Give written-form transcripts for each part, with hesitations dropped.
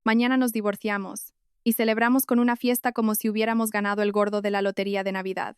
Mañana nos divorciamos y celebramos con una fiesta como si hubiéramos ganado el gordo de la lotería de Navidad.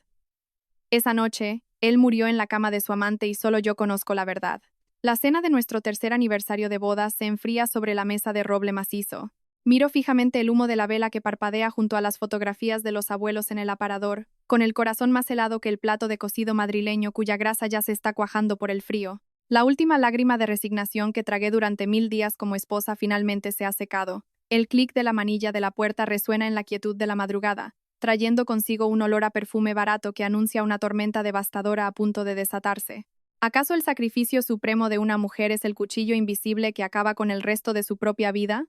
Esa noche, él murió en la cama de su amante y solo yo conozco la verdad. La cena de nuestro tercer aniversario de bodas se enfría sobre la mesa de roble macizo. Miro fijamente el humo de la vela que parpadea junto a las fotografías de los abuelos en el aparador, con el corazón más helado que el plato de cocido madrileño cuya grasa ya se está cuajando por el frío. La última lágrima de resignación que tragué durante 1000 días como esposa finalmente se ha secado. El clic de la manilla de la puerta resuena en la quietud de la madrugada, trayendo consigo un olor a perfume barato que anuncia una tormenta devastadora a punto de desatarse. ¿Acaso el sacrificio supremo de una mujer es el cuchillo invisible que acaba con el resto de su propia vida?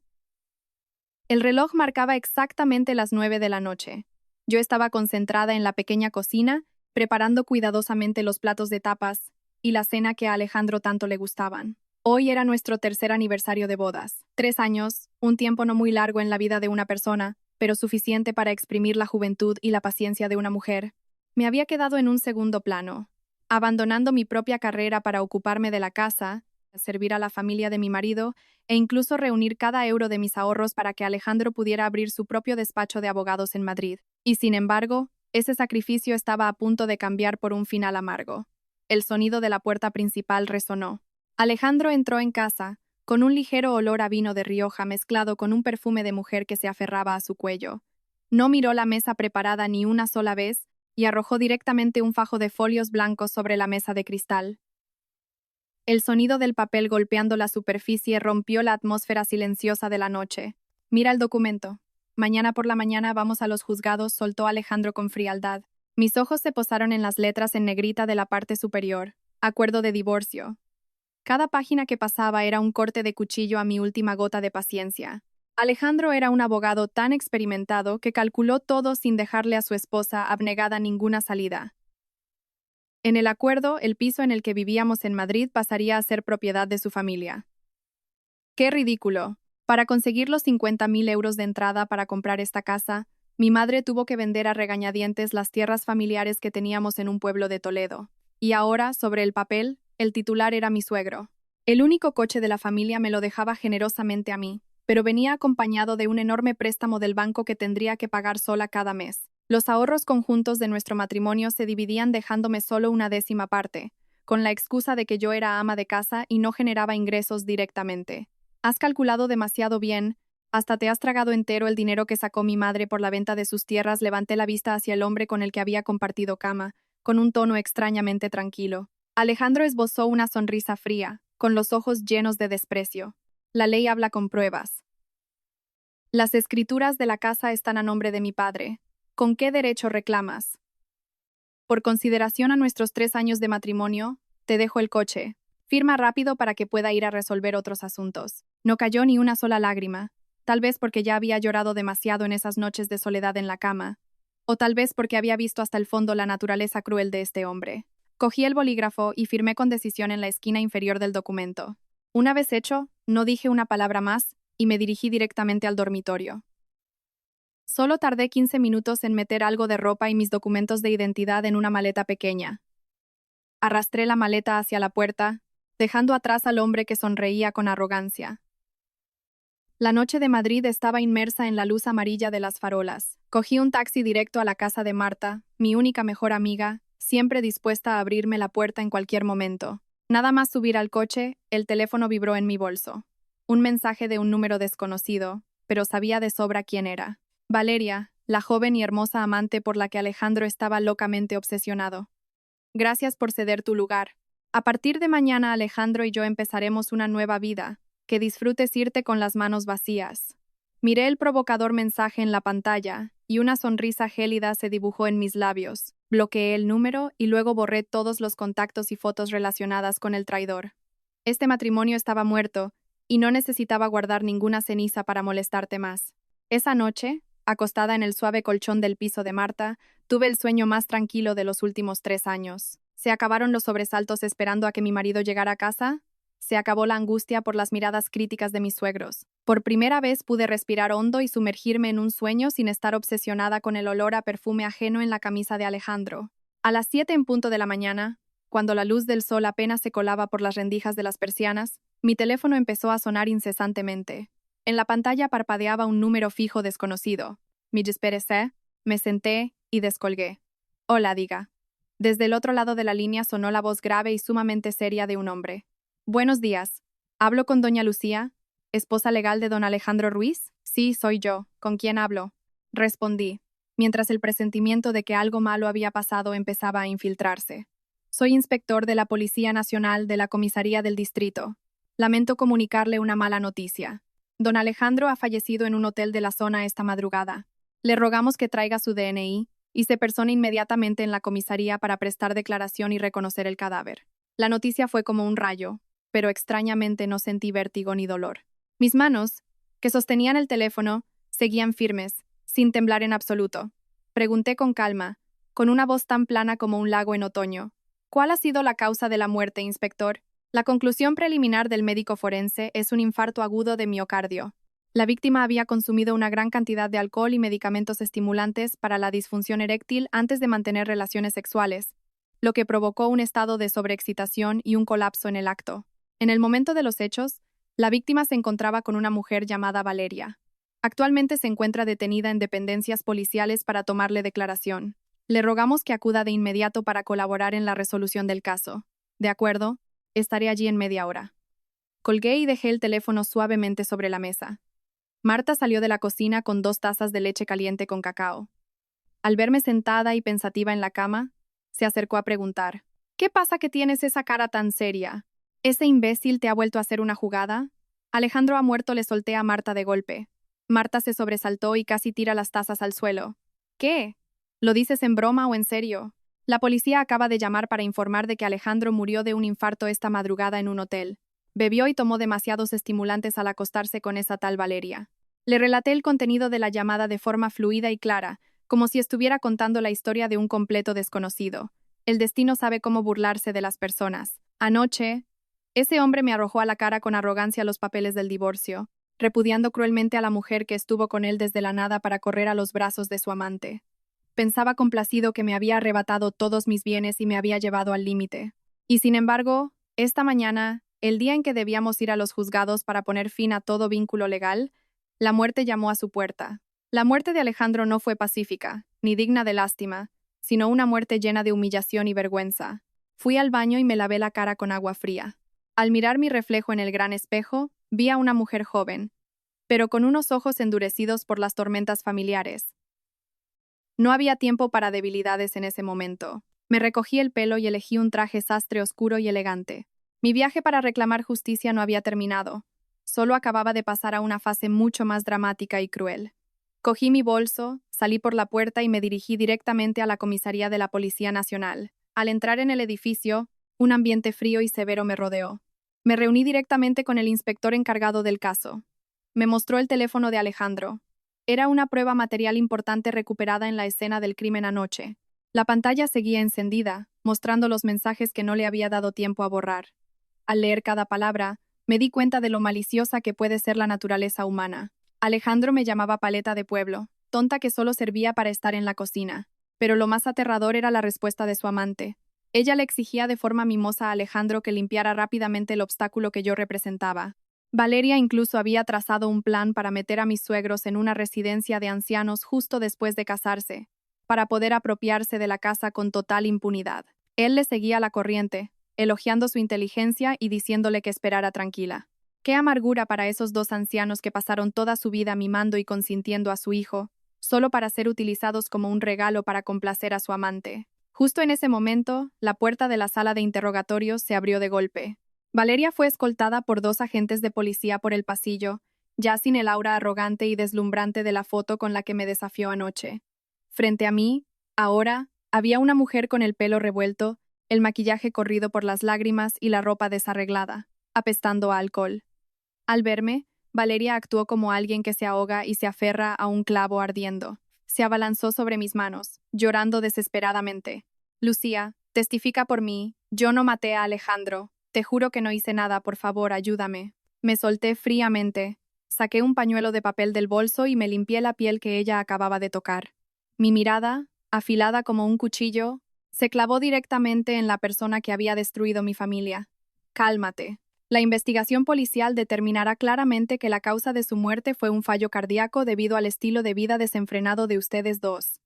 El reloj marcaba exactamente las 9 de la noche. Yo estaba concentrada en la pequeña cocina, preparando cuidadosamente los platos de tapas y la cena que a Alejandro tanto le gustaban. Hoy era nuestro tercer aniversario de bodas. 3 años, un tiempo no muy largo en la vida de una persona, pero suficiente para exprimir la juventud y la paciencia de una mujer. Me había quedado en un segundo plano, abandonando mi propia carrera para ocuparme de la casa, servir a la familia de mi marido e incluso reunir cada euro de mis ahorros para que Alejandro pudiera abrir su propio despacho de abogados en Madrid. Y sin embargo, ese sacrificio estaba a punto de cambiar por un final amargo. El sonido de la puerta principal resonó. Alejandro entró en casa, con un ligero olor a vino de Rioja mezclado con un perfume de mujer que se aferraba a su cuello. No miró la mesa preparada ni una sola vez y arrojó directamente un fajo de folios blancos sobre la mesa de cristal. El sonido del papel golpeando la superficie rompió la atmósfera silenciosa de la noche. Mira el documento. Mañana por la mañana vamos a los juzgados, soltó Alejandro con frialdad. Mis ojos se posaron en las letras en negrita de la parte superior. Acuerdo de divorcio. Cada página que pasaba era un corte de cuchillo a mi última gota de paciencia. Alejandro era un abogado tan experimentado que calculó todo sin dejarle a su esposa abnegada ninguna salida. En el acuerdo, el piso en el que vivíamos en Madrid pasaría a ser propiedad de su familia. ¡Qué ridículo! Para conseguir los 50.000 euros de entrada para comprar esta casa, mi madre tuvo que vender a regañadientes las tierras familiares que teníamos en un pueblo de Toledo. Y ahora, sobre el papel, el titular era mi suegro. El único coche de la familia me lo dejaba generosamente a mí, pero venía acompañado de un enorme préstamo del banco que tendría que pagar sola cada mes. Los ahorros conjuntos de nuestro matrimonio se dividían dejándome solo una décima parte, con la excusa de que yo era ama de casa y no generaba ingresos directamente. Has calculado demasiado bien, hasta te has tragado entero el dinero que sacó mi madre por la venta de sus tierras. Levanté la vista hacia el hombre con el que había compartido cama, con un tono extrañamente tranquilo. Alejandro esbozó una sonrisa fría, con los ojos llenos de desprecio. La ley habla con pruebas. Las escrituras de la casa están a nombre de mi padre. ¿Con qué derecho reclamas? Por consideración a nuestros 3 años de matrimonio, te dejo el coche. Firma rápido para que pueda ir a resolver otros asuntos. No cayó ni una sola lágrima, tal vez porque ya había llorado demasiado en esas noches de soledad en la cama, o tal vez porque había visto hasta el fondo la naturaleza cruel de este hombre. Cogí el bolígrafo y firmé con decisión en la esquina inferior del documento. Una vez hecho, no dije una palabra más y me dirigí directamente al dormitorio. Solo tardé 15 minutos en meter algo de ropa y mis documentos de identidad en una maleta pequeña. Arrastré la maleta hacia la puerta, dejando atrás al hombre que sonreía con arrogancia. La noche de Madrid estaba inmersa en la luz amarilla de las farolas. Cogí un taxi directo a la casa de Marta, mi única mejor amiga, siempre dispuesta a abrirme la puerta en cualquier momento. Nada más subir al coche, el teléfono vibró en mi bolso. Un mensaje de un número desconocido, pero sabía de sobra quién era. Valeria, la joven y hermosa amante por la que Alejandro estaba locamente obsesionado. Gracias por ceder tu lugar. A partir de mañana Alejandro y yo empezaremos una nueva vida. Que disfrutes irte con las manos vacías. Miré el provocador mensaje en la pantalla, y una sonrisa gélida se dibujó en mis labios. Bloqueé el número y luego borré todos los contactos y fotos relacionadas con el traidor. Este matrimonio estaba muerto, y no necesitaba guardar ninguna ceniza para molestarte más. Esa noche, acostada en el suave colchón del piso de Marta, tuve el sueño más tranquilo de los últimos 3 años. ¿Se acabaron los sobresaltos esperando a que mi marido llegara a casa? Se acabó la angustia por las miradas críticas de mis suegros. Por primera vez pude respirar hondo y sumergirme en un sueño sin estar obsesionada con el olor a perfume ajeno en la camisa de Alejandro. A las 7 en punto de la mañana, cuando la luz del sol apenas se colaba por las rendijas de las persianas, mi teléfono empezó a sonar incesantemente. En la pantalla parpadeaba un número fijo desconocido. Me desperecé, me senté y descolgué. Hola, diga. Desde el otro lado de la línea sonó la voz grave y sumamente seria de un hombre. Buenos días. ¿Hablo con doña Lucía, esposa legal de don Alejandro Ruiz? Sí, soy yo. ¿Con quién hablo? Respondí, mientras el presentimiento de que algo malo había pasado empezaba a infiltrarse. Soy inspector de la Policía Nacional de la Comisaría del Distrito. Lamento comunicarle una mala noticia. Don Alejandro ha fallecido en un hotel de la zona esta madrugada. Le rogamos que traiga su DNI y se persone inmediatamente en la comisaría para prestar declaración y reconocer el cadáver. La noticia fue como un rayo, pero extrañamente no sentí vértigo ni dolor. Mis manos, que sostenían el teléfono, seguían firmes, sin temblar en absoluto. Pregunté con calma, con una voz tan plana como un lago en otoño. ¿Cuál ha sido la causa de la muerte, inspector? La conclusión preliminar del médico forense es un infarto agudo de miocardio. La víctima había consumido una gran cantidad de alcohol y medicamentos estimulantes para la disfunción eréctil antes de mantener relaciones sexuales, lo que provocó un estado de sobreexcitación y un colapso en el acto. En el momento de los hechos, la víctima se encontraba con una mujer llamada Valeria. Actualmente se encuentra detenida en dependencias policiales para tomarle declaración. Le rogamos que acuda de inmediato para colaborar en la resolución del caso. De acuerdo, estaré allí en media hora. Colgué y dejé el teléfono suavemente sobre la mesa. Marta salió de la cocina con 2 tazas de leche caliente con cacao. Al verme sentada y pensativa en la cama, se acercó a preguntar, ¿qué pasa que tienes esa cara tan seria? ¿Ese imbécil te ha vuelto a hacer una jugada? Alejandro ha muerto, le solté a Marta de golpe. Marta se sobresaltó y casi tira las tazas al suelo. ¿Qué? ¿Lo dices en broma o en serio? La policía acaba de llamar para informar de que Alejandro murió de un infarto esta madrugada en un hotel. Bebió y tomó demasiados estimulantes al acostarse con esa tal Valeria. Le relaté el contenido de la llamada de forma fluida y clara, como si estuviera contando la historia de un completo desconocido. El destino sabe cómo burlarse de las personas. Anoche, ese hombre me arrojó a la cara con arrogancia los papeles del divorcio, repudiando cruelmente a la mujer que estuvo con él desde la nada para correr a los brazos de su amante. Pensaba complacido que me había arrebatado todos mis bienes y me había llevado al límite. Y sin embargo, esta mañana, el día en que debíamos ir a los juzgados para poner fin a todo vínculo legal, la muerte llamó a su puerta. La muerte de Alejandro no fue pacífica, ni digna de lástima, sino una muerte llena de humillación y vergüenza. Fui al baño y me lavé la cara con agua fría. Al mirar mi reflejo en el gran espejo, vi a una mujer joven, pero con unos ojos endurecidos por las tormentas familiares. No había tiempo para debilidades en ese momento. Me recogí el pelo y elegí un traje sastre oscuro y elegante. Mi viaje para reclamar justicia no había terminado. Solo acababa de pasar a una fase mucho más dramática y cruel. Cogí mi bolso, salí por la puerta y me dirigí directamente a la comisaría de la Policía Nacional. Al entrar en el edificio, un ambiente frío y severo me rodeó. Me reuní directamente con el inspector encargado del caso. Me mostró el teléfono de Alejandro. Era una prueba material importante recuperada en la escena del crimen anoche. La pantalla seguía encendida, mostrando los mensajes que no le había dado tiempo a borrar. Al leer cada palabra, me di cuenta de lo maliciosa que puede ser la naturaleza humana. Alejandro me llamaba paleta de pueblo, tonta que solo servía para estar en la cocina. Pero lo más aterrador era la respuesta de su amante. Ella le exigía de forma mimosa a Alejandro que limpiara rápidamente el obstáculo que yo representaba. Valeria incluso había trazado un plan para meter a mis suegros en una residencia de ancianos justo después de casarse, para poder apropiarse de la casa con total impunidad. Él le seguía la corriente, elogiando su inteligencia y diciéndole que esperara tranquila. Qué amargura para esos 2 ancianos que pasaron toda su vida mimando y consintiendo a su hijo, solo para ser utilizados como un regalo para complacer a su amante. Justo en ese momento, la puerta de la sala de interrogatorios se abrió de golpe. Valeria fue escoltada por 2 agentes de policía por el pasillo, ya sin el aura arrogante y deslumbrante de la foto con la que me desafió anoche. Frente a mí, ahora, había una mujer con el pelo revuelto, el maquillaje corrido por las lágrimas y la ropa desarreglada, apestando a alcohol. Al verme, Valeria actuó como alguien que se ahoga y se aferra a un clavo ardiendo. Se abalanzó sobre mis manos, llorando desesperadamente. Lucía, testifica por mí, yo no maté a Alejandro. Te juro que no hice nada, por favor, ayúdame. Me solté fríamente. Saqué un pañuelo de papel del bolso y me limpié la piel que ella acababa de tocar. Mi mirada, afilada como un cuchillo, se clavó directamente en la persona que había destruido mi familia. Cálmate. La investigación policial determinará claramente que la causa de su muerte fue un fallo cardíaco debido al estilo de vida desenfrenado de ustedes dos.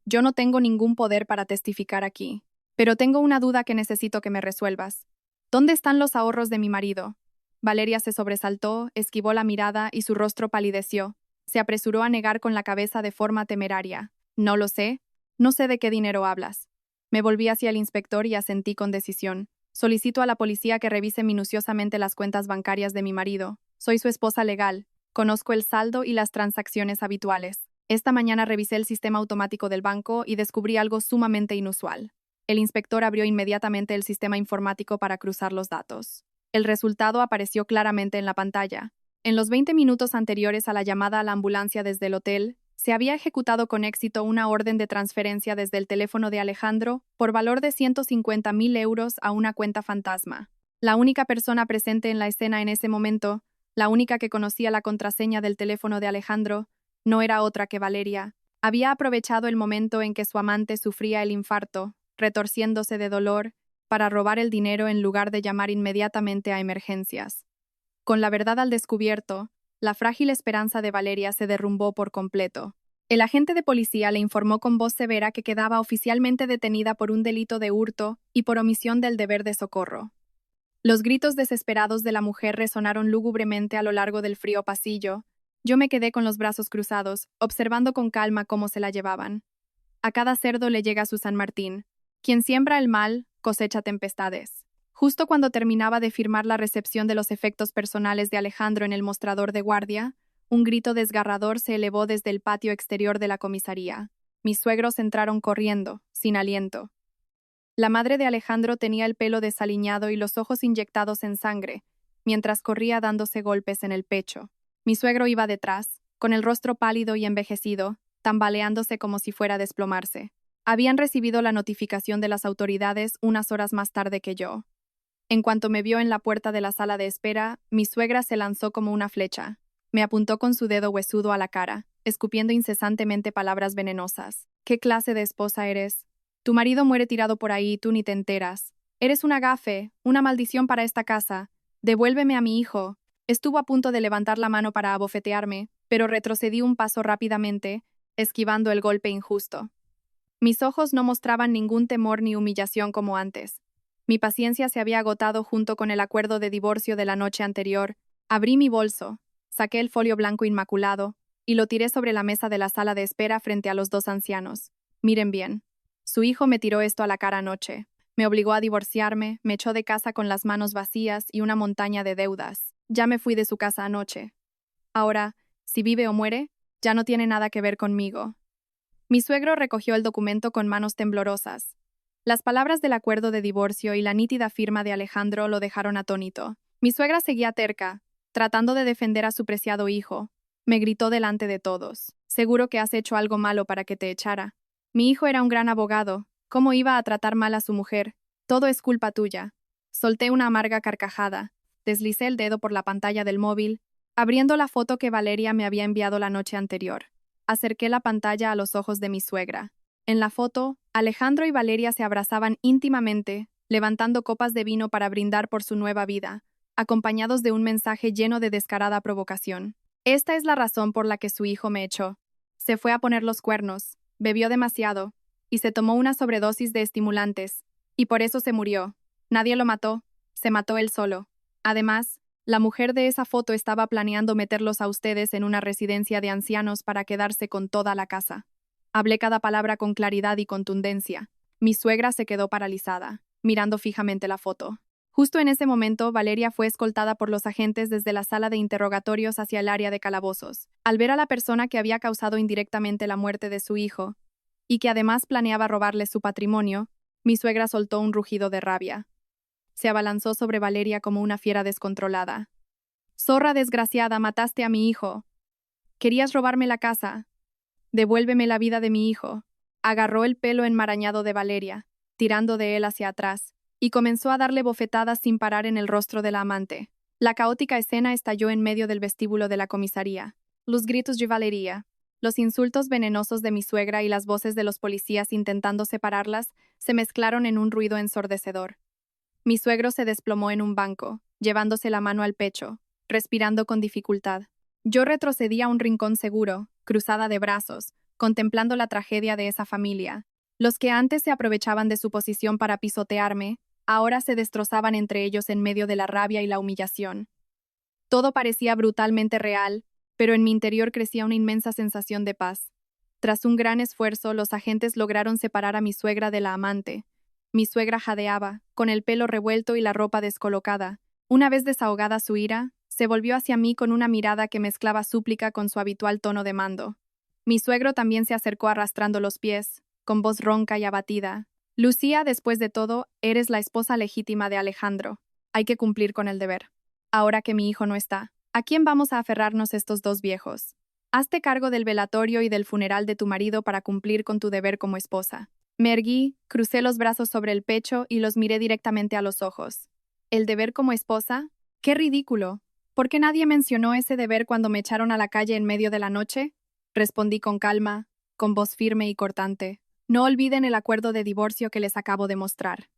Yo no tengo ningún poder para testificar aquí, pero tengo una duda que necesito que me resuelvas. ¿Dónde están los ahorros de mi marido? Valeria se sobresaltó, esquivó la mirada y su rostro palideció. Se apresuró a negar con la cabeza de forma temeraria. No lo sé. No sé de qué dinero hablas. Me volví hacia el inspector y asentí con decisión. Solicito a la policía que revise minuciosamente las cuentas bancarias de mi marido. Soy su esposa legal. Conozco el saldo y las transacciones habituales. Esta mañana revisé el sistema automático del banco y descubrí algo sumamente inusual. El inspector abrió inmediatamente el sistema informático para cruzar los datos. El resultado apareció claramente en la pantalla. En los 20 minutos anteriores a la llamada a la ambulancia desde el hotel, se había ejecutado con éxito una orden de transferencia desde el teléfono de Alejandro por valor de 150.000 euros a una cuenta fantasma. La única persona presente en la escena en ese momento, la única que conocía la contraseña del teléfono de Alejandro, no era otra que Valeria. Había aprovechado el momento en que su amante sufría el infarto, retorciéndose de dolor, para robar el dinero en lugar de llamar inmediatamente a emergencias. Con la verdad al descubierto, la frágil esperanza de Valeria se derrumbó por completo. El agente de policía le informó con voz severa que quedaba oficialmente detenida por un delito de hurto y por omisión del deber de socorro. Los gritos desesperados de la mujer resonaron lúgubremente a lo largo del frío pasillo. Yo me quedé con los brazos cruzados, observando con calma cómo se la llevaban. A cada cerdo le llega su San Martín. Quien siembra el mal, cosecha tempestades. Justo cuando terminaba de firmar la recepción de los efectos personales de Alejandro en el mostrador de guardia, un grito desgarrador se elevó desde el patio exterior de la comisaría. Mis suegros entraron corriendo, sin aliento. La madre de Alejandro tenía el pelo desaliñado y los ojos inyectados en sangre, mientras corría dándose golpes en el pecho. Mi suegro iba detrás, con el rostro pálido y envejecido, tambaleándose como si fuera a desplomarse. Habían recibido la notificación de las autoridades unas horas más tarde que yo. En cuanto me vio en la puerta de la sala de espera, mi suegra se lanzó como una flecha. Me apuntó con su dedo huesudo a la cara, escupiendo incesantemente palabras venenosas. ¿Qué clase de esposa eres? Tu marido muere tirado por ahí y tú ni te enteras. Eres una gafe, una maldición para esta casa. Devuélveme a mi hijo. Estuvo a punto de levantar la mano para abofetearme, pero retrocedí un paso rápidamente, esquivando el golpe injusto. Mis ojos no mostraban ningún temor ni humillación como antes. Mi paciencia se había agotado junto con el acuerdo de divorcio de la noche anterior. Abrí mi bolso, saqué el folio blanco inmaculado y lo tiré sobre la mesa de la sala de espera frente a los dos ancianos. Miren bien. Su hijo me tiró esto a la cara anoche. Me obligó a divorciarme, me echó de casa con las manos vacías y una montaña de deudas. Ya me fui de su casa anoche. Ahora, si vive o muere, ya no tiene nada que ver conmigo. Mi suegro recogió el documento con manos temblorosas. Las palabras del acuerdo de divorcio y la nítida firma de Alejandro lo dejaron atónito. Mi suegra seguía terca, tratando de defender a su preciado hijo. Me gritó delante de todos. Seguro que has hecho algo malo para que te echara. Mi hijo era un gran abogado. ¿Cómo iba a tratar mal a su mujer? Todo es culpa tuya. Solté una amarga carcajada. Deslicé el dedo por la pantalla del móvil, abriendo la foto que Valeria me había enviado la noche anterior. Acerqué la pantalla a los ojos de mi suegra. En la foto, Alejandro y Valeria se abrazaban íntimamente, levantando copas de vino para brindar por su nueva vida, acompañados de un mensaje lleno de descarada provocación. Esta es la razón por la que su hijo me echó. Se fue a poner los cuernos, bebió demasiado, y se tomó una sobredosis de estimulantes, y por eso se murió. Nadie lo mató, se mató él solo. Además, la mujer de esa foto estaba planeando meterlos a ustedes en una residencia de ancianos para quedarse con toda la casa. Hablé cada palabra con claridad y contundencia. Mi suegra se quedó paralizada, mirando fijamente la foto. Justo en ese momento, Valeria fue escoltada por los agentes desde la sala de interrogatorios hacia el área de calabozos. Al ver a la persona que había causado indirectamente la muerte de su hijo, y que además planeaba robarle su patrimonio, mi suegra soltó un rugido de rabia. Se abalanzó sobre Valeria como una fiera descontrolada. «Zorra desgraciada, mataste a mi hijo. Querías robarme la casa. Devuélveme la vida de mi hijo». Agarró el pelo enmarañado de Valeria, tirando de él hacia atrás, y comenzó a darle bofetadas sin parar en el rostro de la amante. La caótica escena estalló en medio del vestíbulo de la comisaría. Los gritos de Valeria, los insultos venenosos de mi suegra y las voces de los policías intentando separarlas se mezclaron en un ruido ensordecedor. Mi suegro se desplomó en un banco, llevándose la mano al pecho, respirando con dificultad. Yo retrocedí a un rincón seguro, cruzada de brazos, contemplando la tragedia de esa familia. Los que antes se aprovechaban de su posición para pisotearme, ahora se destrozaban entre ellos en medio de la rabia y la humillación. Todo parecía brutalmente real, pero en mi interior crecía una inmensa sensación de paz. Tras un gran esfuerzo, los agentes lograron separar a mi suegra de la amante. Mi suegra jadeaba, con el pelo revuelto y la ropa descolocada. Una vez desahogada su ira, se volvió hacia mí con una mirada que mezclaba súplica con su habitual tono de mando. Mi suegro también se acercó arrastrando los pies, con voz ronca y abatida. Lucía, después de todo, eres la esposa legítima de Alejandro. Hay que cumplir con el deber. Ahora que mi hijo no está, ¿a quién vamos a aferrarnos estos dos viejos? Hazte cargo del velatorio y del funeral de tu marido para cumplir con tu deber como esposa. Me erguí, crucé los brazos sobre el pecho y los miré directamente a los ojos. ¿El deber como esposa? ¡Qué ridículo! ¿Por qué nadie mencionó ese deber cuando me echaron a la calle en medio de la noche? Respondí con calma, con voz firme y cortante. No olviden el acuerdo de divorcio que les acabo de mostrar.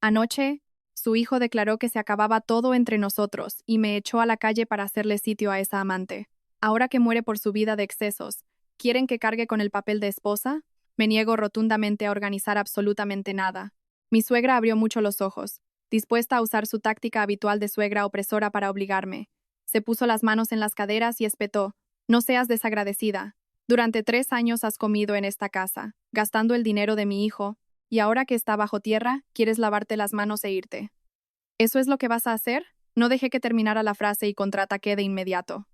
Anoche, su hijo declaró que se acababa todo entre nosotros y me echó a la calle para hacerle sitio a esa amante. Ahora que muere por su vida de excesos, ¿quieren que cargue con el papel de esposa? Me niego rotundamente a organizar absolutamente nada. Mi suegra abrió mucho los ojos, dispuesta a usar su táctica habitual de suegra opresora para obligarme. Se puso las manos en las caderas y espetó: no seas desagradecida. Durante 3 años has comido en esta casa, gastando el dinero de mi hijo, y ahora que está bajo tierra, quieres lavarte las manos e irte. ¿Eso es lo que vas a hacer? No dejé que terminara la frase y contraataqué de inmediato.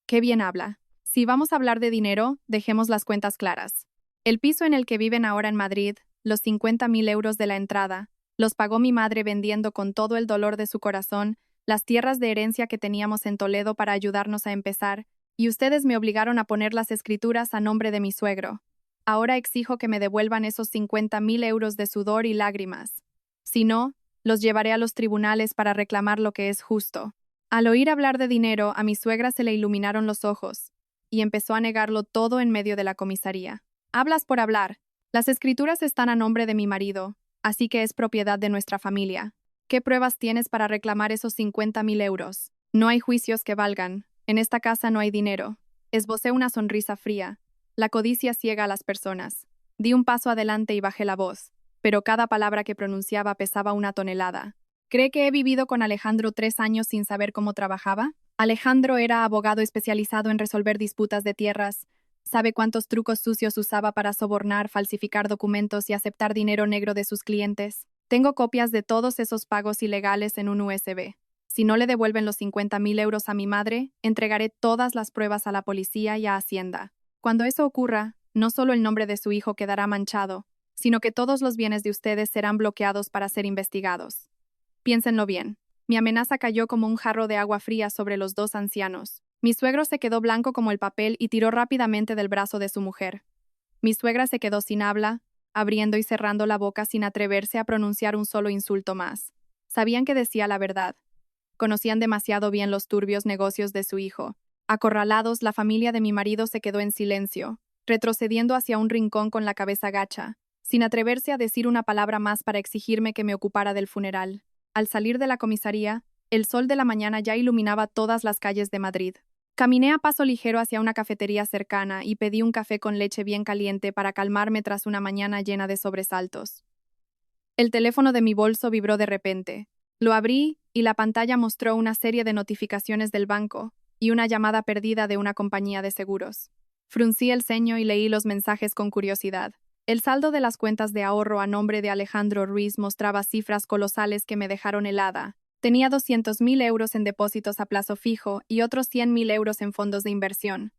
Qué bien habla. Si vamos a hablar de dinero, dejemos las cuentas claras. El piso en el que viven ahora en Madrid, los 50.000 euros de la entrada, los pagó mi madre vendiendo con todo el dolor de su corazón las tierras de herencia que teníamos en Toledo para ayudarnos a empezar, y ustedes me obligaron a poner las escrituras a nombre de mi suegro. Ahora exijo que me devuelvan esos 50.000 euros de sudor y lágrimas. Si no, los llevaré a los tribunales para reclamar lo que es justo. Al oír hablar de dinero, a mi suegra se le iluminaron los ojos, y empezó a negarlo todo en medio de la comisaría. Hablas por hablar. Las escrituras están a nombre de mi marido, así que es propiedad de nuestra familia. ¿Qué pruebas tienes para reclamar esos 50.000 euros? No hay juicios que valgan. En esta casa no hay dinero. Esbocé una sonrisa fría. La codicia ciega a las personas. Di un paso adelante y bajé la voz, pero cada palabra que pronunciaba pesaba una tonelada. ¿Cree que he vivido con Alejandro 3 años sin saber cómo trabajaba? Alejandro era abogado especializado en resolver disputas de tierras. ¿Sabe cuántos trucos sucios usaba para sobornar, falsificar documentos y aceptar dinero negro de sus clientes? Tengo copias de todos esos pagos ilegales en un USB. Si no le devuelven los 50.000 euros a mi madre, entregaré todas las pruebas a la policía y a Hacienda. Cuando eso ocurra, no solo el nombre de su hijo quedará manchado, sino que todos los bienes de ustedes serán bloqueados para ser investigados. Piénsenlo bien. Mi amenaza cayó como un jarro de agua fría sobre los dos ancianos. Mi suegro se quedó blanco como el papel y tiró rápidamente del brazo de su mujer. Mi suegra se quedó sin habla, abriendo y cerrando la boca sin atreverse a pronunciar un solo insulto más. Sabían que decía la verdad. Conocían demasiado bien los turbios negocios de su hijo. Acorralados, la familia de mi marido se quedó en silencio, retrocediendo hacia un rincón con la cabeza gacha, sin atreverse a decir una palabra más para exigirme que me ocupara del funeral. Al salir de la comisaría, el sol de la mañana ya iluminaba todas las calles de Madrid. Caminé a paso ligero hacia una cafetería cercana y pedí un café con leche bien caliente para calmarme tras una mañana llena de sobresaltos. El teléfono de mi bolso vibró de repente. Lo abrí y la pantalla mostró una serie de notificaciones del banco y una llamada perdida de una compañía de seguros. Fruncí el ceño y leí los mensajes con curiosidad. El saldo de las cuentas de ahorro a nombre de Alejandro Ruiz mostraba cifras colosales que me dejaron helada. Tenía 200.000 euros en depósitos a plazo fijo y otros 100.000 euros en fondos de inversión.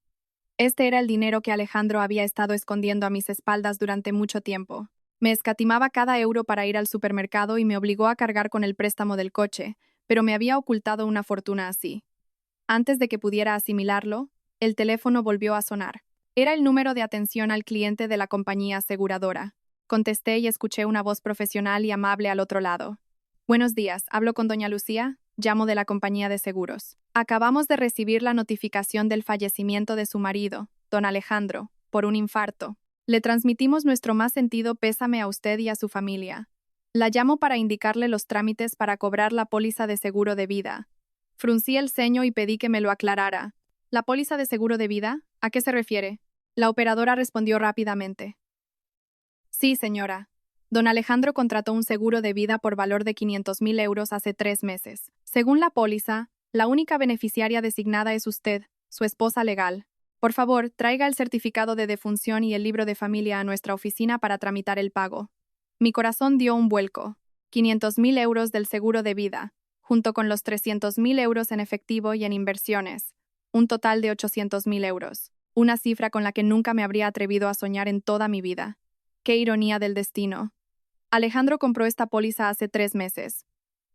Este era el dinero que Alejandro había estado escondiendo a mis espaldas durante mucho tiempo. Me escatimaba cada euro para ir al supermercado y me obligó a cargar con el préstamo del coche, pero me había ocultado una fortuna así. Antes de que pudiera asimilarlo, el teléfono volvió a sonar. Era el número de atención al cliente de la compañía aseguradora. Contesté y escuché una voz profesional y amable al otro lado. Buenos días, ¿hablo con doña Lucía? Llamo de la compañía de seguros. Acabamos de recibir la notificación del fallecimiento de su marido, don Alejandro, por un infarto. Le transmitimos nuestro más sentido pésame a usted y a su familia. La llamo para indicarle los trámites para cobrar la póliza de seguro de vida. Fruncí el ceño y pedí que me lo aclarara. ¿La póliza de seguro de vida? ¿A qué se refiere? La operadora respondió rápidamente. Sí, señora. Don Alejandro contrató un seguro de vida por valor de 500.000 euros hace 3 meses. Según la póliza, la única beneficiaria designada es usted, su esposa legal. Por favor, traiga el certificado de defunción y el libro de familia a nuestra oficina para tramitar el pago. Mi corazón dio un vuelco. 500.000 euros del seguro de vida, junto con los 300.000 euros en efectivo y en inversiones. Un total de 800.000 euros. Una cifra con la que nunca me habría atrevido a soñar en toda mi vida. ¡Qué ironía del destino! Alejandro compró esta póliza hace 3 meses,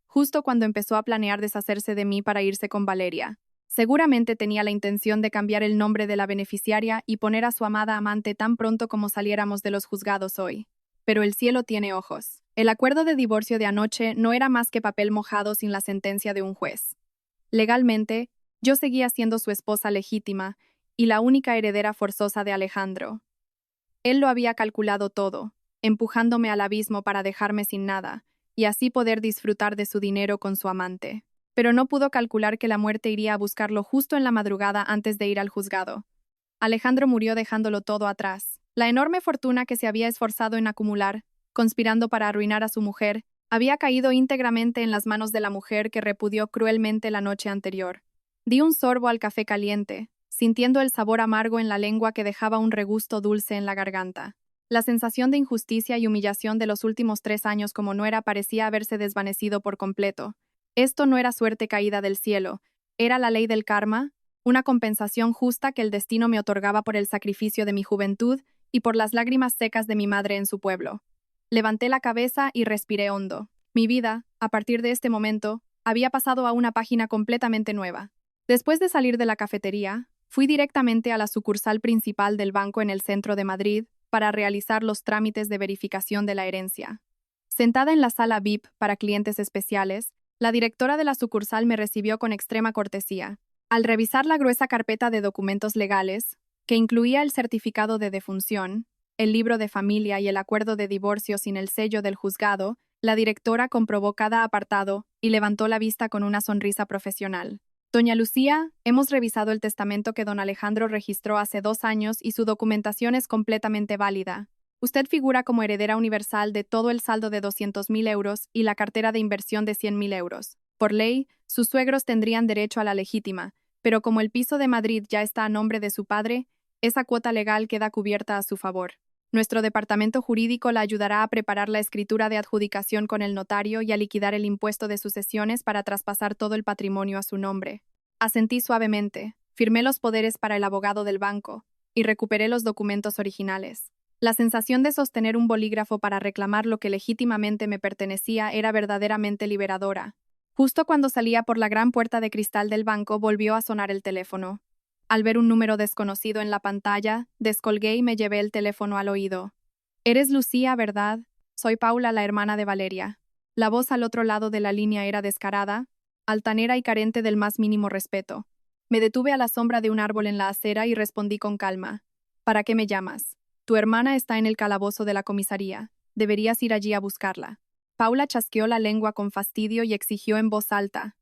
justo cuando empezó a planear deshacerse de mí para irse con Valeria. Seguramente tenía la intención de cambiar el nombre de la beneficiaria y poner a su amada amante tan pronto como saliéramos de los juzgados hoy. Pero el cielo tiene ojos. El acuerdo de divorcio de anoche no era más que papel mojado sin la sentencia de un juez. Legalmente, yo seguía siendo su esposa legítima y la única heredera forzosa de Alejandro. Él lo había calculado todo, empujándome al abismo para dejarme sin nada, y así poder disfrutar de su dinero con su amante. Pero no pudo calcular que la muerte iría a buscarlo justo en la madrugada antes de ir al juzgado. Alejandro murió dejándolo todo atrás. La enorme fortuna que se había esforzado en acumular, conspirando para arruinar a su mujer, había caído íntegramente en las manos de la mujer que repudió cruelmente la noche anterior. Di un sorbo al café caliente, sintiendo el sabor amargo en la lengua que dejaba un regusto dulce en la garganta. La sensación de injusticia y humillación de los últimos 3 años como nuera parecía haberse desvanecido por completo. Esto no era suerte caída del cielo, era la ley del karma, una compensación justa que el destino me otorgaba por el sacrificio de mi juventud y por las lágrimas secas de mi madre en su pueblo. Levanté la cabeza y respiré hondo. Mi vida, a partir de este momento, había pasado a una página completamente nueva. Después de salir de la cafetería, fui directamente a la sucursal principal del banco en el centro de Madrid para realizar los trámites de verificación de la herencia. Sentada en la sala VIP para clientes especiales, la directora de la sucursal me recibió con extrema cortesía. Al revisar la gruesa carpeta de documentos legales, que incluía el certificado de defunción, el libro de familia y el acuerdo de divorcio sin el sello del juzgado, la directora comprobó cada apartado y levantó la vista con una sonrisa profesional. Doña Lucía, hemos revisado el testamento que don Alejandro registró hace 2 años y su documentación es completamente válida. Usted figura como heredera universal de todo el saldo de 200.000 euros y la cartera de inversión de 100.000 euros. Por ley, sus suegros tendrían derecho a la legítima, pero como el piso de Madrid ya está a nombre de su padre, esa cuota legal queda cubierta a su favor. Nuestro departamento jurídico la ayudará a preparar la escritura de adjudicación con el notario y a liquidar el impuesto de sucesiones para traspasar todo el patrimonio a su nombre. Asentí suavemente, firmé los poderes para el abogado del banco y recuperé los documentos originales. La sensación de sostener un bolígrafo para reclamar lo que legítimamente me pertenecía era verdaderamente liberadora. Justo cuando salía por la gran puerta de cristal del banco volvió a sonar el teléfono. Al ver un número desconocido en la pantalla, descolgué y me llevé el teléfono al oído. «Eres Lucía, ¿verdad? Soy Paula, la hermana de Valeria». La voz al otro lado de la línea era descarada, altanera y carente del más mínimo respeto. Me detuve a la sombra de un árbol en la acera y respondí con calma. «¿Para qué me llamas? Tu hermana está en el calabozo de la comisaría. Deberías ir allí a buscarla». Paula chasqueó la lengua con fastidio y exigió en voz alta.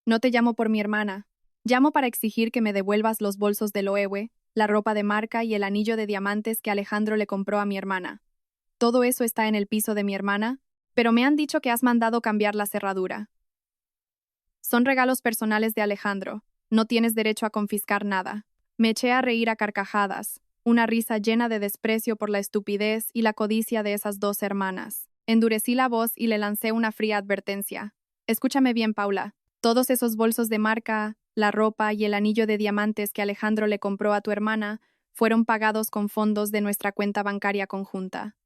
«No te llamo por mi hermana. Llamo para exigir que me devuelvas los bolsos de Loewe, la ropa de marca y el anillo de diamantes que Alejandro le compró a mi hermana. Todo eso está en el piso de mi hermana, pero me han dicho que has mandado cambiar la cerradura. Son regalos personales de Alejandro. No tienes derecho a confiscar nada». Me eché a reír a carcajadas, una risa llena de desprecio por la estupidez y la codicia de esas 2 hermanas. Endurecí la voz y le lancé una fría advertencia. «Escúchame bien, Paula. Todos esos bolsos de marca, la ropa y el anillo de diamantes que Alejandro le compró a tu hermana fueron pagados con fondos de nuestra cuenta bancaria conjunta.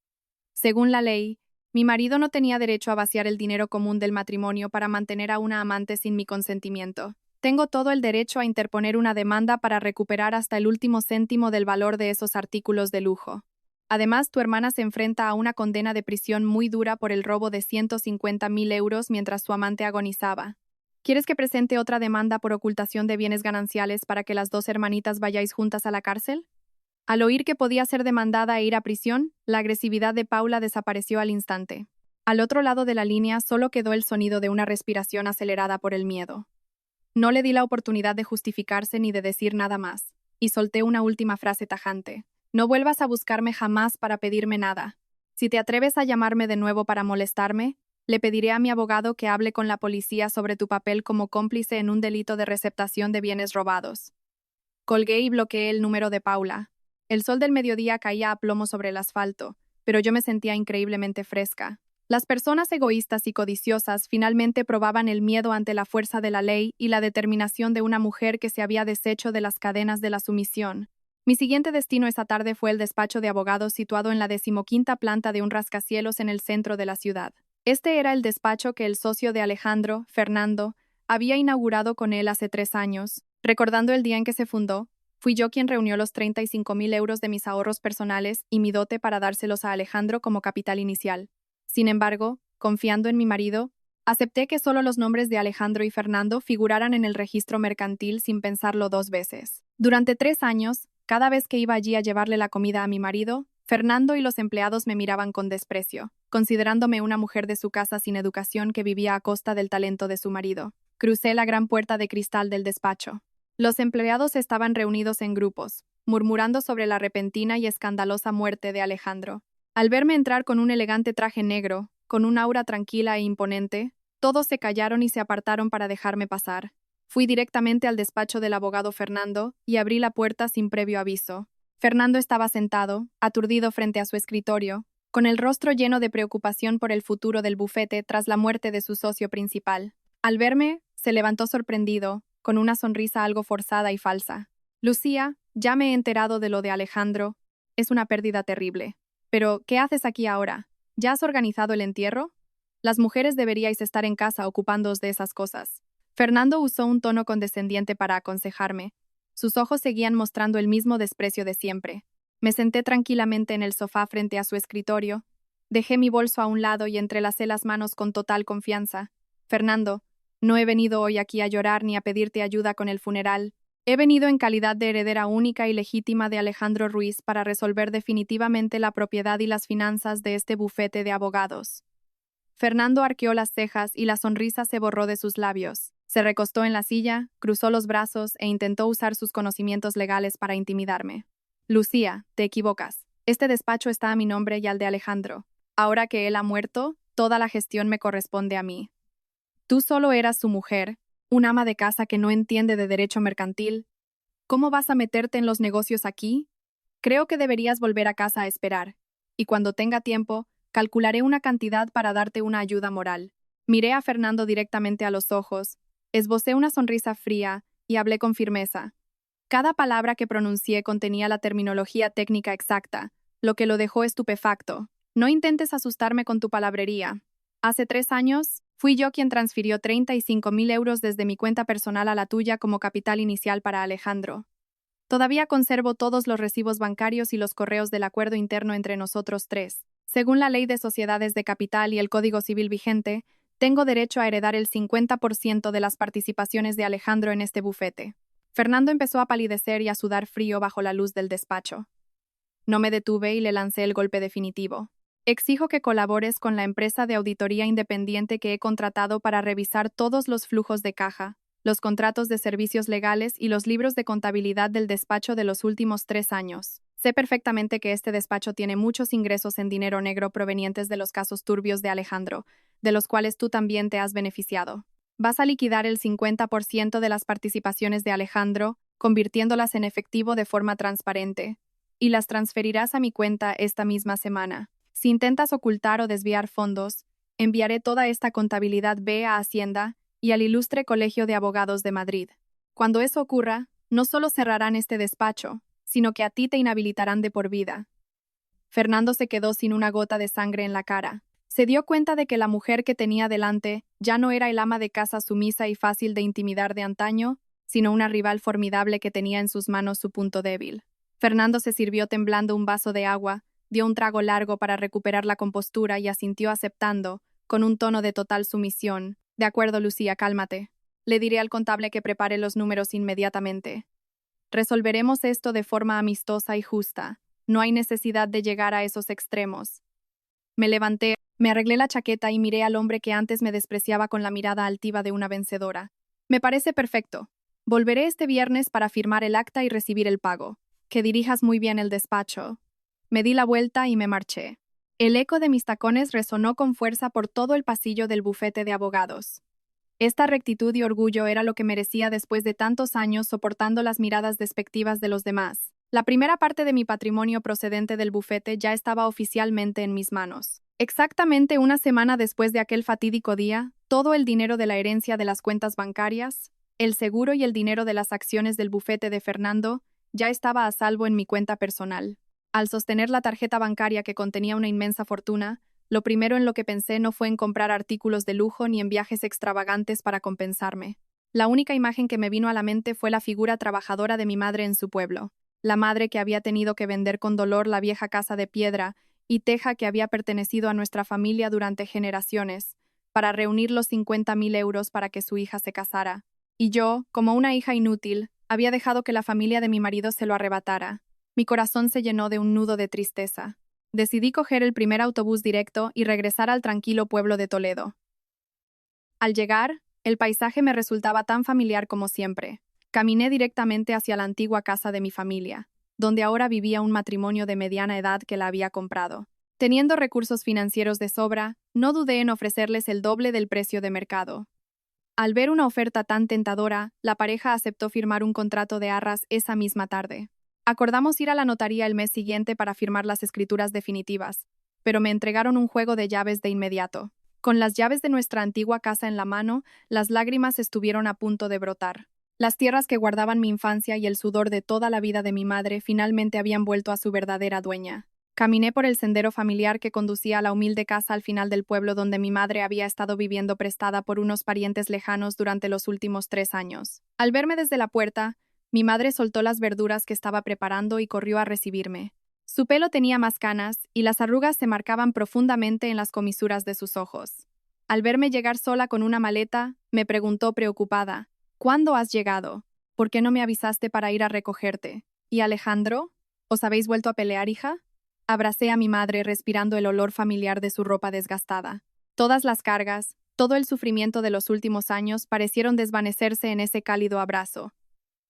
Según la ley, mi marido no tenía derecho a vaciar el dinero común del matrimonio para mantener a una amante sin mi consentimiento. Tengo todo el derecho a interponer una demanda para recuperar hasta el último céntimo del valor de esos artículos de lujo. Además, tu hermana se enfrenta a una condena de prisión muy dura por el robo de 150.000 euros mientras su amante agonizaba. ¿Quieres que presente otra demanda por ocultación de bienes gananciales para que las 2 hermanitas vayáis juntas a la cárcel?» Al oír que podía ser demandada e ir a prisión, la agresividad de Paula desapareció al instante. Al otro lado de la línea solo quedó el sonido de una respiración acelerada por el miedo. No le di la oportunidad de justificarse ni de decir nada más, y solté una última frase tajante. No vuelvas a buscarme jamás para pedirme nada. Si te atreves a llamarme de nuevo para molestarme, le pediré a mi abogado que hable con la policía sobre tu papel como cómplice en un delito de receptación de bienes robados. Colgué y bloqueé el número de Paula. El sol del mediodía caía a plomo sobre el asfalto, pero yo me sentía increíblemente fresca. Las personas egoístas y codiciosas finalmente probaban el miedo ante la fuerza de la ley y la determinación de una mujer que se había deshecho de las cadenas de la sumisión. Mi siguiente destino esa tarde fue el despacho de abogados situado en la 15ª planta de un rascacielos en el centro de la ciudad. Este era el despacho que el socio de Alejandro, Fernando, había inaugurado con él hace 3 años. Recordando el día en que se fundó, fui yo quien reunió los 35.000 euros de mis ahorros personales y mi dote para dárselos a Alejandro como capital inicial. Sin embargo, confiando en mi marido, acepté que solo los nombres de Alejandro y Fernando figuraran en el registro mercantil sin pensarlo 2 veces. Durante 3 años, cada vez que iba allí a llevarle la comida a mi marido, Fernando y los empleados me miraban con desprecio, considerándome una mujer de su casa sin educación que vivía a costa del talento de su marido. Crucé la gran puerta de cristal del despacho. Los empleados estaban reunidos en grupos, murmurando sobre la repentina y escandalosa muerte de Alejandro. Al verme entrar con un elegante traje negro, con un aura tranquila e imponente, todos se callaron y se apartaron para dejarme pasar. Fui directamente al despacho del abogado Fernando y abrí la puerta sin previo aviso. Fernando estaba sentado, aturdido frente a su escritorio, con el rostro lleno de preocupación por el futuro del bufete tras la muerte de su socio principal. Al verme, se levantó sorprendido, con una sonrisa algo forzada y falsa. Lucía, ya me he enterado de lo de Alejandro. Es una pérdida terrible. Pero, ¿qué haces aquí ahora? ¿Ya has organizado el entierro? Las mujeres deberíais estar en casa ocupándoos de esas cosas. Fernando usó un tono condescendiente para aconsejarme. Sus ojos seguían mostrando el mismo desprecio de siempre. Me senté tranquilamente en el sofá frente a su escritorio. Dejé mi bolso a un lado y entrelacé las manos con total confianza. Fernando, no he venido hoy aquí a llorar ni a pedirte ayuda con el funeral. He venido en calidad de heredera única y legítima de Alejandro Ruiz para resolver definitivamente la propiedad y las finanzas de este bufete de abogados. Fernando arqueó las cejas y la sonrisa se borró de sus labios. Se recostó en la silla, cruzó los brazos e intentó usar sus conocimientos legales para intimidarme. Lucía, te equivocas. Este despacho está a mi nombre y al de Alejandro. Ahora que él ha muerto, toda la gestión me corresponde a mí. Tú solo eras su mujer, un ama de casa que no entiende de derecho mercantil. ¿Cómo vas a meterte en los negocios aquí? Creo que deberías volver a casa a esperar. Y cuando tenga tiempo, calcularé una cantidad para darte una ayuda moral. Miré a Fernando directamente a los ojos, esbocé una sonrisa fría y hablé con firmeza. Cada palabra que pronuncié contenía la terminología técnica exacta, lo que lo dejó estupefacto. No intentes asustarme con tu palabrería. Hace 3 años, fui yo quien transfirió 35.000 euros desde mi cuenta personal a la tuya como capital inicial para Alejandro. Todavía conservo todos los recibos bancarios y los correos del acuerdo interno entre nosotros 3. Según la Ley de Sociedades de Capital y el Código Civil vigente, tengo derecho a heredar el 50% de las participaciones de Alejandro en este bufete. Fernando empezó a palidecer y a sudar frío bajo la luz del despacho. No me detuve y le lancé el golpe definitivo. Exijo que colabores con la empresa de auditoría independiente que he contratado para revisar todos los flujos de caja, los contratos de servicios legales y los libros de contabilidad del despacho de los últimos 3 años. Sé perfectamente que este despacho tiene muchos ingresos en dinero negro provenientes de los casos turbios de Alejandro, de los cuales tú también te has beneficiado. Vas a liquidar el 50% de las participaciones de Alejandro, convirtiéndolas en efectivo de forma transparente, y las transferirás a mi cuenta esta misma semana. Si intentas ocultar o desviar fondos, enviaré toda esta contabilidad B a Hacienda y al Ilustre Colegio de Abogados de Madrid. Cuando eso ocurra, no solo cerrarán este despacho, sino que a ti te inhabilitarán de por vida. Fernando se quedó sin una gota de sangre en la cara. Se dio cuenta de que la mujer que tenía delante ya no era el ama de casa sumisa y fácil de intimidar de antaño, sino una rival formidable que tenía en sus manos su punto débil. Fernando se sirvió temblando un vaso de agua, dio un trago largo para recuperar la compostura y asintió aceptando, con un tono de total sumisión. De acuerdo, Lucía, cálmate. Le diré al contable que prepare los números inmediatamente. Resolveremos esto de forma amistosa y justa. No hay necesidad de llegar a esos extremos. Me levanté Me arreglé la chaqueta y miré al hombre que antes me despreciaba con la mirada altiva de una vencedora. Me parece perfecto. Volveré este viernes para firmar el acta y recibir el pago. Que dirijas muy bien el despacho. Me di la vuelta y me marché. El eco de mis tacones resonó con fuerza por todo el pasillo del bufete de abogados. Esta rectitud y orgullo era lo que merecía después de tantos años soportando las miradas despectivas de los demás. La primera parte de mi patrimonio procedente del bufete ya estaba oficialmente en mis manos. Exactamente una semana después de aquel fatídico día, todo el dinero de la herencia de las cuentas bancarias, el seguro y el dinero de las acciones del bufete de Fernando ya estaba a salvo en mi cuenta personal. Al sostener la tarjeta bancaria que contenía una inmensa fortuna, lo primero en lo que pensé no fue en comprar artículos de lujo ni en viajes extravagantes para compensarme. La única imagen que me vino a la mente fue la figura trabajadora de mi madre en su pueblo, la madre que había tenido que vender con dolor la vieja casa de piedra y teja que había pertenecido a nuestra familia durante generaciones, para reunir los 50.000 euros para que su hija se casara. Y yo, como una hija inútil, había dejado que la familia de mi marido se lo arrebatara. Mi corazón se llenó de un nudo de tristeza. Decidí coger el primer autobús directo y regresar al tranquilo pueblo de Toledo. Al llegar, el paisaje me resultaba tan familiar como siempre. Caminé directamente hacia la antigua casa de mi familia, donde ahora vivía un matrimonio de mediana edad que la había comprado. Teniendo recursos financieros de sobra, no dudé en ofrecerles el doble del precio de mercado. Al ver una oferta tan tentadora, la pareja aceptó firmar un contrato de arras esa misma tarde. Acordamos ir a la notaría el mes siguiente para firmar las escrituras definitivas, pero me entregaron un juego de llaves de inmediato. Con las llaves de nuestra antigua casa en la mano, las lágrimas estuvieron a punto de brotar. Las tierras que guardaban mi infancia y el sudor de toda la vida de mi madre finalmente habían vuelto a su verdadera dueña. Caminé por el sendero familiar que conducía a la humilde casa al final del pueblo donde mi madre había estado viviendo prestada por unos parientes lejanos durante los últimos 3 años. Al verme desde la puerta, mi madre soltó las verduras que estaba preparando y corrió a recibirme. Su pelo tenía más canas y las arrugas se marcaban profundamente en las comisuras de sus ojos. Al verme llegar sola con una maleta, me preguntó preocupada: ¿Cuándo has llegado? ¿Por qué no me avisaste para ir a recogerte? ¿Y Alejandro? ¿Os habéis vuelto a pelear, hija? Abracé a mi madre respirando el olor familiar de su ropa desgastada. Todas las cargas, todo el sufrimiento de los últimos años parecieron desvanecerse en ese cálido abrazo.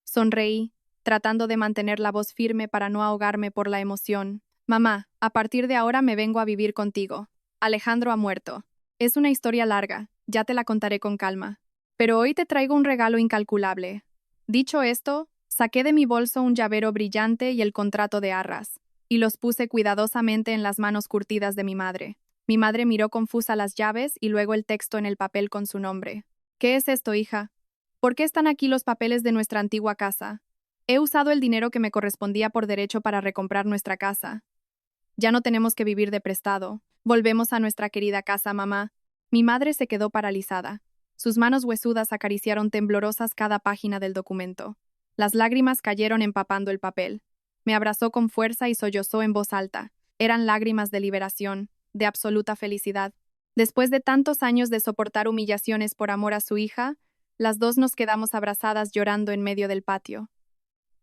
Sonreí, tratando de mantener la voz firme para no ahogarme por la emoción. Mamá, a partir de ahora me vengo a vivir contigo. Alejandro ha muerto. Es una historia larga, ya te la contaré con calma. Pero hoy te traigo un regalo incalculable. Dicho esto, saqué de mi bolso un llavero brillante y el contrato de arras, y los puse cuidadosamente en las manos curtidas de mi madre. Mi madre miró confusa las llaves y luego el texto en el papel con su nombre. ¿Qué es esto, hija? ¿Por qué están aquí los papeles de nuestra antigua casa? He usado el dinero que me correspondía por derecho para recomprar nuestra casa. Ya no tenemos que vivir de prestado. Volvemos a nuestra querida casa, mamá. Mi madre se quedó paralizada. Sus manos huesudas acariciaron temblorosas cada página del documento. Las lágrimas cayeron empapando el papel. Me abrazó con fuerza y sollozó en voz alta. Eran lágrimas de liberación, de absoluta felicidad. Después de tantos años de soportar humillaciones por amor a su hija, las dos nos quedamos abrazadas llorando en medio del patio.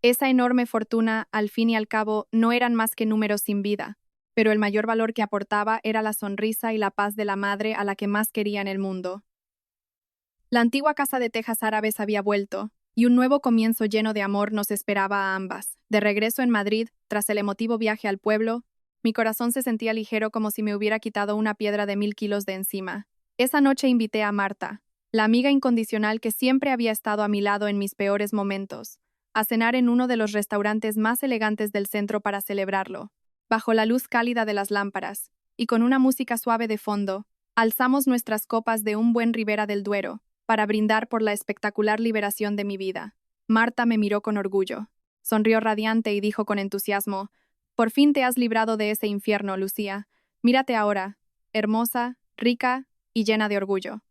Esa enorme fortuna, al fin y al cabo, no eran más que números sin vida, pero el mayor valor que aportaba era la sonrisa y la paz de la madre a la que más quería en el mundo. La antigua casa de tejas árabes había vuelto, y un nuevo comienzo lleno de amor nos esperaba a ambas. De regreso en Madrid, tras el emotivo viaje al pueblo, mi corazón se sentía ligero como si me hubiera quitado una piedra de 1000 kilos de encima. Esa noche invité a Marta, la amiga incondicional que siempre había estado a mi lado en mis peores momentos, a cenar en uno de los restaurantes más elegantes del centro para celebrarlo. Bajo la luz cálida de las lámparas, y con una música suave de fondo, alzamos nuestras copas de un buen Ribera del Duero, para brindar por la espectacular liberación de mi vida. Marta me miró con orgullo. Sonrió radiante y dijo con entusiasmo: «Por fin te has librado de ese infierno, Lucía. Mírate ahora, hermosa, rica y llena de orgullo.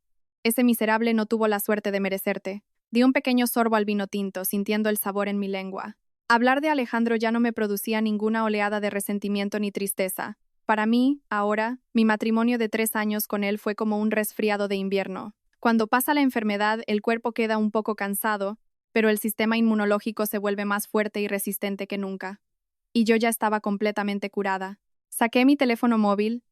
Ese miserable no tuvo la suerte de merecerte». Di un pequeño sorbo al vino tinto, sintiendo el sabor en mi lengua. Hablar de Alejandro ya no me producía ninguna oleada de resentimiento ni tristeza. Para mí, ahora, mi matrimonio de 3 años con él fue como un resfriado de invierno. Cuando pasa la enfermedad, el cuerpo queda un poco cansado, pero el sistema inmunológico se vuelve más fuerte y resistente que nunca. Y yo ya estaba completamente curada. Saqué mi teléfono móvil,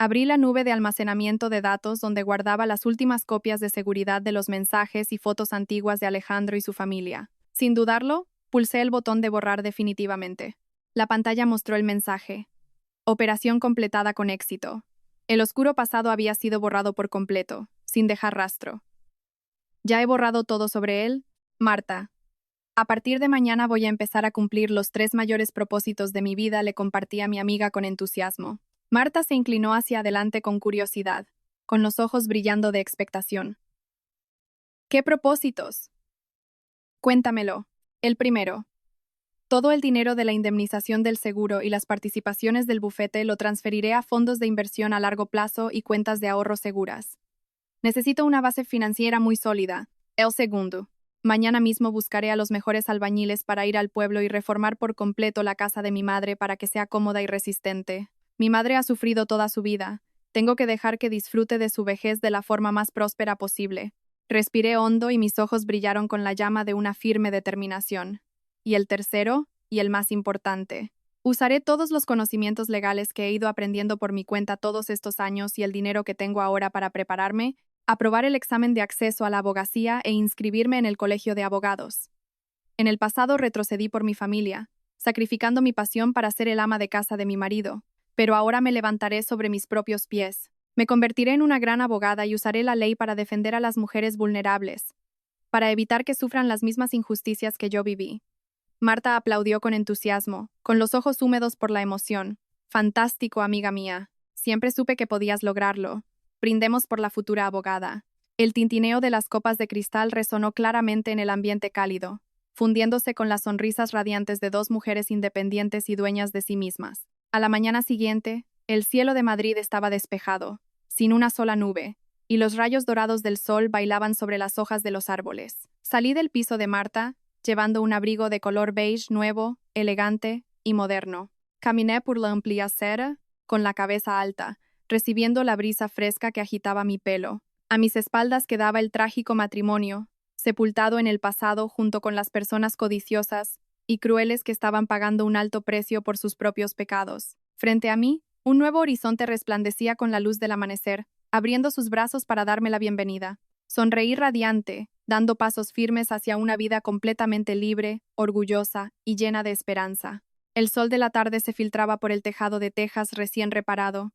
Abrí la nube de almacenamiento de datos donde guardaba las últimas copias de seguridad de los mensajes y fotos antiguas de Alejandro y su familia. Sin dudarlo, pulsé el botón de borrar definitivamente. La pantalla mostró el mensaje. Operación completada con éxito. El oscuro pasado había sido borrado por completo, sin dejar rastro. Ya he borrado todo sobre él, Marta. A partir de mañana voy a empezar a cumplir los 3 mayores propósitos de mi vida, le compartí a mi amiga con entusiasmo. Marta se inclinó hacia adelante con curiosidad, con los ojos brillando de expectación. ¿Qué propósitos? Cuéntamelo. El primero. Todo el dinero de la indemnización del seguro y las participaciones del bufete lo transferiré a fondos de inversión a largo plazo y cuentas de ahorro seguras. Necesito una base financiera muy sólida. El segundo. Mañana mismo buscaré a los mejores albañiles para ir al pueblo y reformar por completo la casa de mi madre para que sea cómoda y resistente. Mi madre ha sufrido toda su vida. Tengo que dejar que disfrute de su vejez de la forma más próspera posible. Respiré hondo y mis ojos brillaron con la llama de una firme determinación. Y el tercero, y el más importante. Usaré todos los conocimientos legales que he ido aprendiendo por mi cuenta todos estos años y el dinero que tengo ahora para prepararme, aprobar el examen de acceso a la abogacía e inscribirme en el colegio de abogados. En el pasado retrocedí por mi familia, sacrificando mi pasión para ser el ama de casa de mi marido, pero ahora me levantaré sobre mis propios pies. Me convertiré en una gran abogada y usaré la ley para defender a las mujeres vulnerables, para evitar que sufran las mismas injusticias que yo viví. Marta aplaudió con entusiasmo, con los ojos húmedos por la emoción. Fantástico, amiga mía. Siempre supe que podías lograrlo. Brindemos por la futura abogada. El tintineo de las copas de cristal resonó claramente en el ambiente cálido, fundiéndose con las sonrisas radiantes de dos mujeres independientes y dueñas de sí mismas. A la mañana siguiente, el cielo de Madrid estaba despejado, sin una sola nube, y los rayos dorados del sol bailaban sobre las hojas de los árboles. Salí del piso de Marta, llevando un abrigo de color beige nuevo, elegante y moderno. Caminé por la amplia acera, con la cabeza alta, recibiendo la brisa fresca que agitaba mi pelo. A mis espaldas quedaba el trágico matrimonio, sepultado en el pasado junto con las personas codiciosas y crueles que estaban pagando un alto precio por sus propios pecados. Frente a mí, un nuevo horizonte resplandecía con la luz del amanecer, abriendo sus brazos para darme la bienvenida. Sonreí radiante, dando pasos firmes hacia una vida completamente libre, orgullosa y llena de esperanza. El sol de la tarde se filtraba por el tejado de tejas recién reparado.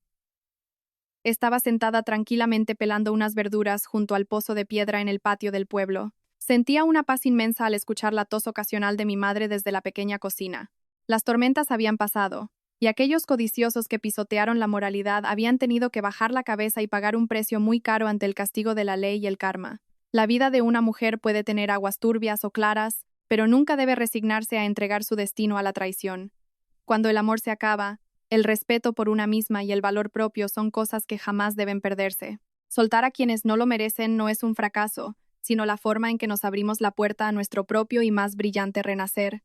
Estaba sentada tranquilamente pelando unas verduras junto al pozo de piedra en el patio del pueblo. Sentía una paz inmensa al escuchar la tos ocasional de mi madre desde la pequeña cocina. Las tormentas habían pasado, y aquellos codiciosos que pisotearon la moralidad habían tenido que bajar la cabeza y pagar un precio muy caro ante el castigo de la ley y el karma. La vida de una mujer puede tener aguas turbias o claras, pero nunca debe resignarse a entregar su destino a la traición. Cuando el amor se acaba, el respeto por una misma y el valor propio son cosas que jamás deben perderse. Soltar a quienes no lo merecen no es un fracaso, sino la forma en que nos abrimos la puerta a nuestro propio y más brillante renacer.